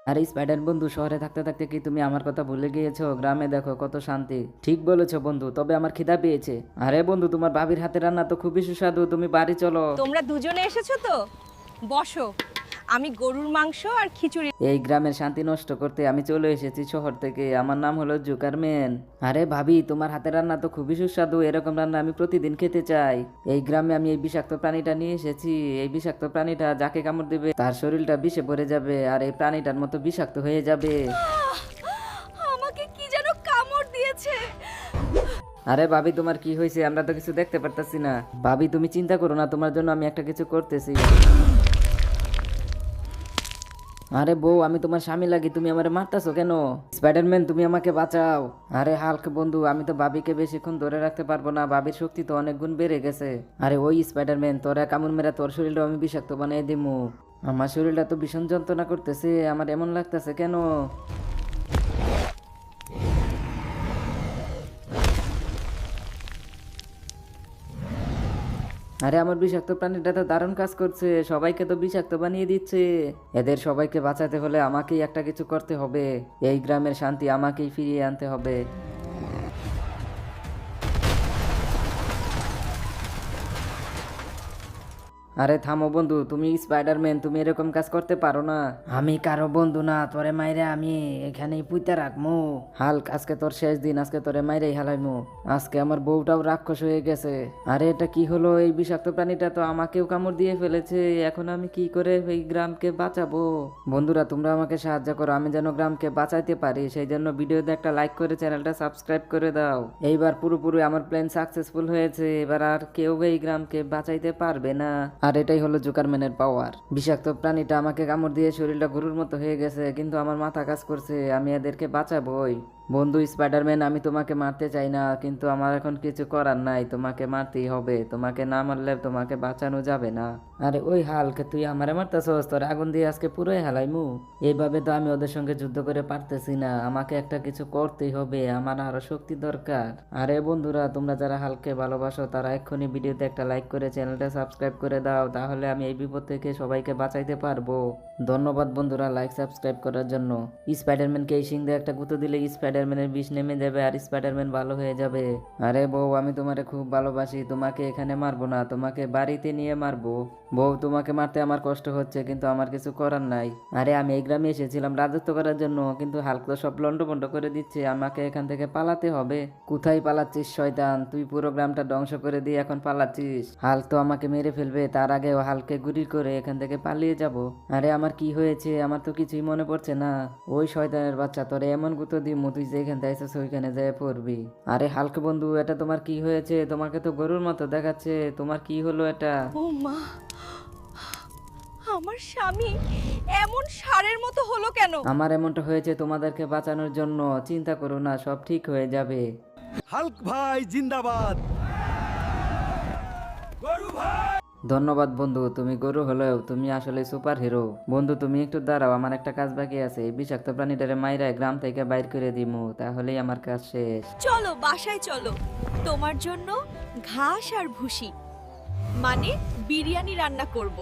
আরে স্পাইডার বন্ধু, শহরে থাকতে থাকতে কি তুমি আমার কথা ভুলে গিয়েছো? গ্রামে দেখো কত শান্তি। ঠিক বলেছো বন্ধু, তবে আমার খিদা পেয়েছে। আরে বন্ধু, তোমার ভাবির হাতে রান্না তো খুবই সুস্বাদু, তুমি বাড়ি চলো। তোমরা দুজনে এসেছো তো, বসো। আমি গরুর মাংস আর খিচুড়ি। এই গ্রামের শান্তি নষ্ট করতে আমি চলে এসেছি শহর থেকে। আমার নাম হলো জুকারম্যান। আরে ভাবি, তোমার হাতের রান্না তো খুবই সুস্বাদু, এরকম রান্না আমি প্রতিদিন খেতে চাই। এই গ্রামে আমি এই বিষাক্ত প্রাণীটা নিয়ে এসেছি। এই বিষাক্ত প্রাণীটা যাকে কামড় দেবে তার শরীরটা বিষে ভরে যাবে, আর এই প্রাণীটার মতো বিষাক্ত হয়ে যাবে। আমাকে কি যেন কামড় দিয়েছে। আরে ভাবি, তোমার কি হয়েছে? আমরা তো কিছু দেখতে পারতাছি না। ভাবি তুমি চিন্তা করো না, তোমার জন্য আমি একটা কিছু করতেছি। আরে বউ, আমি তোমার স্বামী লাগি, তুমি আমারে মারতাছো কেন? স্পাইডারম্যান, তুমি আমাকে বাঁচাও। আরে হাল্ক বন্ধু, আমি তো ভাবিকে বেশিক্ষণ ধরে রাখতে পারবো না, ভাবির শক্তি তো অনেক গুণ বেড়ে গেছে। আরে ওই স্পাইডারম্যান, তোরা কামড় মেরা তোর শরীরটা আমি বিষাক্ত বানিয়ে দিমু। আমার শরীরটা তো ভীষণ যন্ত্রণা করতেছে, আমার এমন লাগতেছে কেন? আরে আমার বিষাক্ত প্রাণীটা তো দারুণ কাজ করছে, সবাইকে তো বিষাক্ত বানিয়ে দিচ্ছে। এদের সবাইকে বাঁচাতে হলে আমাকেই একটা কিছু করতে হবে। এই গ্রামের শান্তি আমাকেই ফিরিয়ে আনতে হবে। আরে থামো বন্ধু, তুমি স্পাইডারম্যান, তুমি এরকম কাজ করতে পারো না। আমি কারো বন্ধু না, তোরে মাইরে আমি এখানেই পুঁতে রাখমু। হাল্ক, আজকে তোর শেষ দিন, আজকে তোরে মাইরেই হালাইমু। আজকে আমার বউটাও রাক্ষস হয়ে গেছে। আরে এটা কি হলো? এই বিষাক্ত প্রাণীটা তো আমাকেও কামড় দিয়ে ফেলেছে। এখন আমি কি করে এই গ্রামকে বাঁচাবো? বন্ধুরা, তোমরা আমাকে সাহায্য করো, আমি যেন গ্রামকে বাঁচাইতে পারি। সেই জন্য ভিডিওতে একটা লাইক করে চ্যানেলটা সাবস্ক্রাইব করে দাও। এইবার পুরোপুরি আমার প্ল্যান সাকসেসফুল হয়েছে। এবার আর কেউ এই গ্রামকে বাঁচাইতে পারবে না। আর এটাই হলো জোকারম্যানের পাওয়ার। বিষাক্ত প্রাণীটা আমাকে কামড় দিয়ে শরীরটা গরুর মতো হয়ে গেছে, কিন্তু আমার মাথা কাজ করছে, আমি এদেরকে বাঁচাবোই। বন্ধু স্পাইডারম্যান, আমি তোমাকে মারতে চাই না, কিন্তু আমার এখন কিছু করার নাই, তোমাকে মারতেই হবে। তোমাকে না মারলে তোমাকে বাঁচানো যাবে না। আরে ওই হাল্ক, তুই আমারে মারতেছস? তোর আগুন দিয়ে আজকে পুরোই হালাইমু। এইভাবে তো আমি ওদের সঙ্গে যুদ্ধ করে পারতেছি না, আমাকে একটা কিছু করতেই হবে, আমার আরো শক্তি দরকার। আরে বন্ধুরা, তোমরা যারা হালকে ভালোবাসো তারা এক্ষুনি ভিডিওতে একটা লাইক করে চ্যানেলটা সাবস্ক্রাইব করে দাও, তাহলে আমি এই বিপদ থেকে সবাইকে বাঁচাইতে পারবো। ধন্যবাদ বন্ধুরা লাইক সাবস্ক্রাইব করার জন্য। স্পাইডারম্যানকে এই শিং দিয়ে একটা গুঁতো দিলে স্পাইডারম্যানের বিষ নেমে যাবে আর স্পাইডারম্যান ভালো হয়ে যাবে। আরে বউ, আমি তোমারে খুব ভালোবাসি, তোমাকে এখানে মারবো না, তোমাকে বাড়িতে নিয়ে মারবো। বউ, তোমাকে মারতে আমার কষ্ট হচ্ছে, কিন্তু আমার কিছু করার নাই। আরে আমি এই গ্রামে এসেছিলাম রাজত্ব করার জন্য, কিন্তু হাল্ক তো সব লন্ডভন্ড করে দিচ্ছে, আমাকে এখান থেকে পালাতে হবে। কোথায় পালাচ্ছিস শয়তান? তুই পুরো গ্রামটা ধ্বংস করে দিয়ে এখন পালাচ্ছিস। হাল্ক তো আমাকে মেরে ফেলবে, তার আগে হাল্ককে গুলি করে এখান থেকে পালিয়ে যাব। আরে আমার কি হয়েছে? আমার তো কিছুই মনে পড়ছে না। ওই শয়তানের বাচ্চা, তোরে এমন গুঁতো দিমু তুই যেখান থেকে আইছিস ওইখানে যেয়ে পড়বি। আরে হাল্ক বন্ধু, এটা তোমার কি হয়েছে? তোমাকে তো গরুর মতো দেখাচ্ছে, তোমার কি হলো এটা? ও মা, আমার স্বামী এমন ষাঁড়ের মতো হলো কেন? আমার এমনটা হয়েছে তোমাদেরকে বাঁচানোর জন্য, চিন্তা করো না, সব ঠিক হয়ে যাবে। হাল্ক ভাই জিন্দাবাদ। ধন্যবাদ বন্ধু, তুমি গরু হলেও তুমি আসলে সুপার হিরো। বন্ধু তুমি একটু দাঁড়াও, আমার একটা কাজ বাকি আছে। এই বিষাক্ত প্রাণীটারে মাইরা গ্রাম থেকে বাইর করে দিমু, তাহলেই আমার কাজ শেষ। চলো বাসায় চলো, তোমার জন্য ঘাস আর ভুসি মানে বিরিয়ানি রান্না করব।